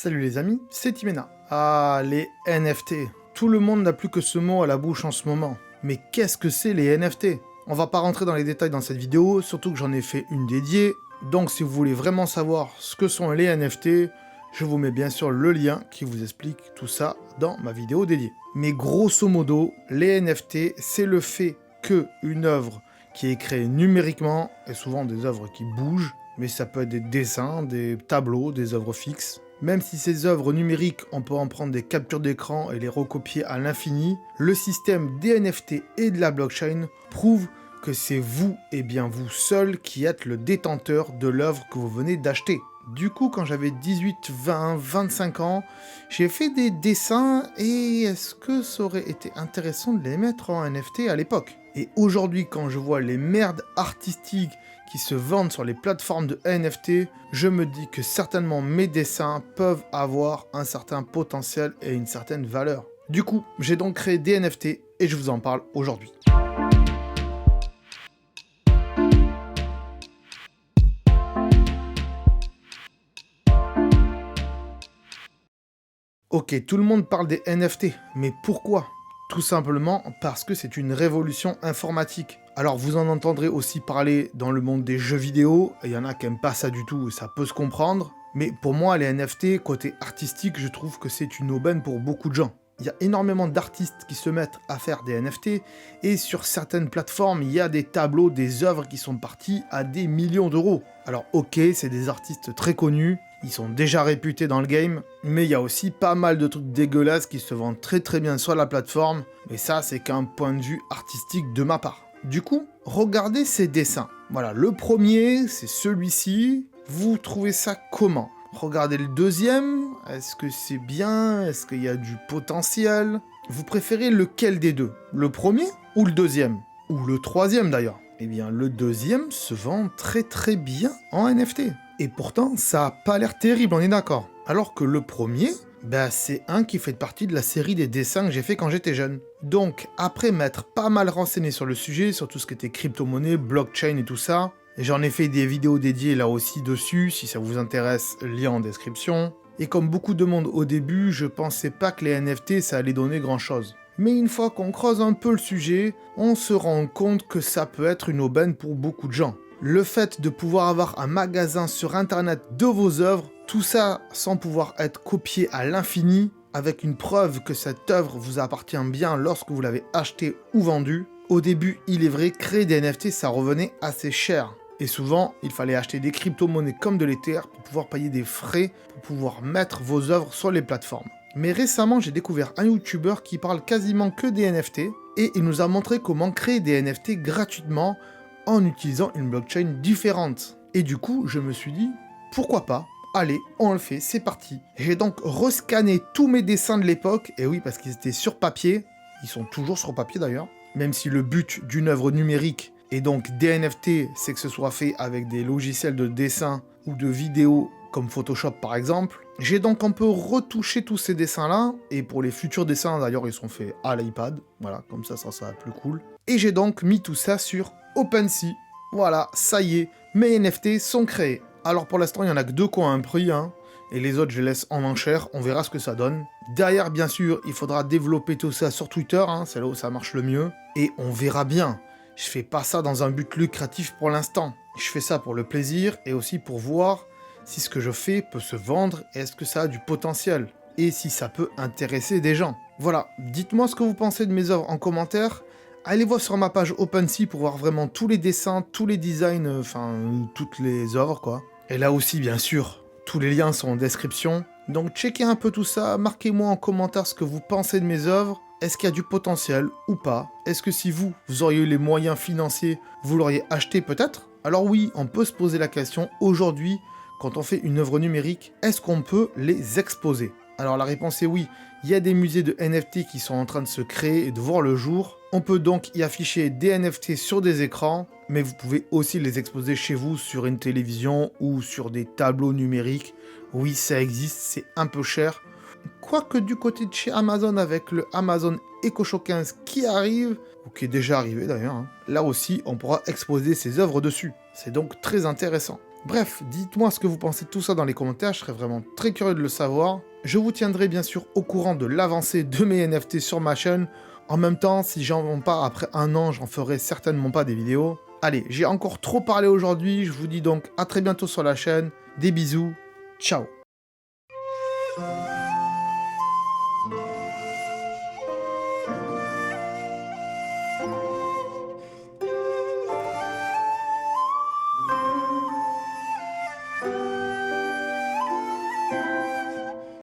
Salut les amis, c'est Timena. Ah, les NFT. Tout le monde n'a plus que ce mot à la bouche en ce moment. Mais qu'est-ce que c'est les NFT? On va pas rentrer dans les détails dans cette vidéo, surtout que j'en ai fait une dédiée. Donc si vous voulez vraiment savoir ce que sont les NFT, je vous mets bien sûr le lien qui vous explique tout ça dans ma vidéo dédiée. Mais grosso modo, les NFT, c'est le fait que une œuvre qui est créée numériquement, et souvent des œuvres qui bougent, mais ça peut être des dessins, des tableaux, des œuvres fixes. Même si ces œuvres numériques, on peut en prendre des captures d'écran et les recopier à l'infini, le système des NFT et de la blockchain prouve que c'est vous et bien vous seul qui êtes le détenteur de l'œuvre que vous venez d'acheter. Du coup, quand j'avais 18, 20, 25 ans, j'ai fait des dessins et est-ce que ça aurait été intéressant de les mettre en NFT à l'époque? Et aujourd'hui, quand je vois les merdes artistiques qui se vendent sur les plateformes de NFT, je me dis que certainement mes dessins peuvent avoir un certain potentiel et une certaine valeur. Du coup, j'ai donc créé des NFT et je vous en parle aujourd'hui. Ok, tout le monde parle des NFT, mais pourquoi? Tout simplement parce que c'est une révolution informatique. Alors vous en entendrez aussi parler dans le monde des jeux vidéo, et il y en a qui n'aiment pas ça du tout, et ça peut se comprendre, mais pour moi les NFT, côté artistique, je trouve que c'est une aubaine pour beaucoup de gens. Il y a énormément d'artistes qui se mettent à faire des NFT, et sur certaines plateformes, il y a des tableaux, des œuvres qui sont partis à des millions d'euros. Alors ok, c'est des artistes très connus, ils sont déjà réputés dans le game, mais il y a aussi pas mal de trucs dégueulasses qui se vendent très bien sur la plateforme, mais ça c'est qu'un point de vue artistique de ma part. Du coup, regardez ces dessins. Voilà, le premier, c'est celui-ci. Vous trouvez ça comment? Regardez le deuxième, est-ce que c'est bien? Est-ce qu'il y a du potentiel? Vous préférez lequel des deux? Le premier ou le deuxième? Ou le troisième d'ailleurs? Eh bien, le deuxième se vend très bien en NFT. Et pourtant, ça a pas l'air terrible, on est d'accord. Alors que le premier, c'est un qui fait partie de la série des dessins que j'ai fait quand j'étais jeune. Donc, après m'être pas mal renseigné sur le sujet, sur tout ce qui était crypto-monnaie, blockchain et tout ça, j'en ai fait des vidéos dédiées là aussi dessus, si ça vous intéresse, lien en description. Et comme beaucoup de monde au début, je pensais pas que les NFT ça allait donner grand chose. Mais une fois qu'on creuse un peu le sujet, on se rend compte que ça peut être une aubaine pour beaucoup de gens. Le fait de pouvoir avoir un magasin sur internet de vos œuvres, tout ça sans pouvoir être copié à l'infini, avec une preuve que cette œuvre vous appartient bien lorsque vous l'avez achetée ou vendue. Au début, il est vrai, créer des NFT ça revenait assez cher. Et souvent, il fallait acheter des crypto-monnaies comme de l'Ether pour pouvoir payer des frais, pour pouvoir mettre vos œuvres sur les plateformes. Mais récemment, j'ai découvert un YouTuber qui parle quasiment que des NFT, et il nous a montré comment créer des NFT gratuitement en utilisant une blockchain différente. Et du coup, je me suis dit, pourquoi pas? Allez, on le fait, c'est parti. J'ai donc rescanné tous mes dessins de l'époque, et oui, parce qu'ils étaient sur papier, ils sont toujours sur papier d'ailleurs, même si le but d'une œuvre numérique, et donc des NFT, c'est que ce soit fait avec des logiciels de dessin ou de vidéo, comme Photoshop par exemple. J'ai donc un peu retouché tous ces dessins-là, et pour les futurs dessins d'ailleurs, ils sont faits à l'iPad, voilà, comme ça sera plus cool. Et j'ai donc mis tout ça sur OpenSea. Voilà, ça y est, mes NFT sont créés. Alors pour l'instant, il n'y en a que deux qui ont un prix, et les autres, je les laisse en enchère, on verra ce que ça donne. Derrière, bien sûr, il faudra développer tout ça sur Twitter, c'est là où ça marche le mieux, et on verra bien. Je fais pas ça dans un but lucratif pour l'instant. Je fais ça pour le plaisir, et aussi pour voir si ce que je fais peut se vendre, et est-ce que ça a du potentiel, et si ça peut intéresser des gens. Voilà, dites-moi ce que vous pensez de mes œuvres en commentaire. Allez voir sur ma page OpenSea pour voir vraiment tous les dessins, tous les designs, toutes les œuvres quoi. Et là aussi bien sûr, tous les liens sont en description. Donc checkez un peu tout ça, marquez-moi en commentaire ce que vous pensez de mes œuvres. Est-ce qu'il y a du potentiel ou pas? Est-ce que si vous auriez eu les moyens financiers, vous l'auriez acheté peut-être? Alors oui, on peut se poser la question aujourd'hui, quand on fait une œuvre numérique, est-ce qu'on peut les exposer? Alors la réponse est oui, il y a des musées de NFT qui sont en train de se créer et de voir le jour. On peut donc y afficher des NFT sur des écrans, mais vous pouvez aussi les exposer chez vous sur une télévision ou sur des tableaux numériques. Oui, ça existe, c'est un peu cher. Quoique du côté de chez Amazon avec le Amazon Echo Show 15 qui arrive, ou qui est déjà arrivé d'ailleurs, là aussi on pourra exposer ses œuvres dessus. C'est donc très intéressant. Bref, dites-moi ce que vous pensez de tout ça dans les commentaires, je serais vraiment très curieux de le savoir. Je vous tiendrai bien sûr au courant de l'avancée de mes NFT sur ma chaîne. En même temps, si j'en vends pas après un an, j'en ferai certainement pas des vidéos. Allez, j'ai encore trop parlé aujourd'hui, je vous dis donc à très bientôt sur la chaîne. Des bisous, ciao.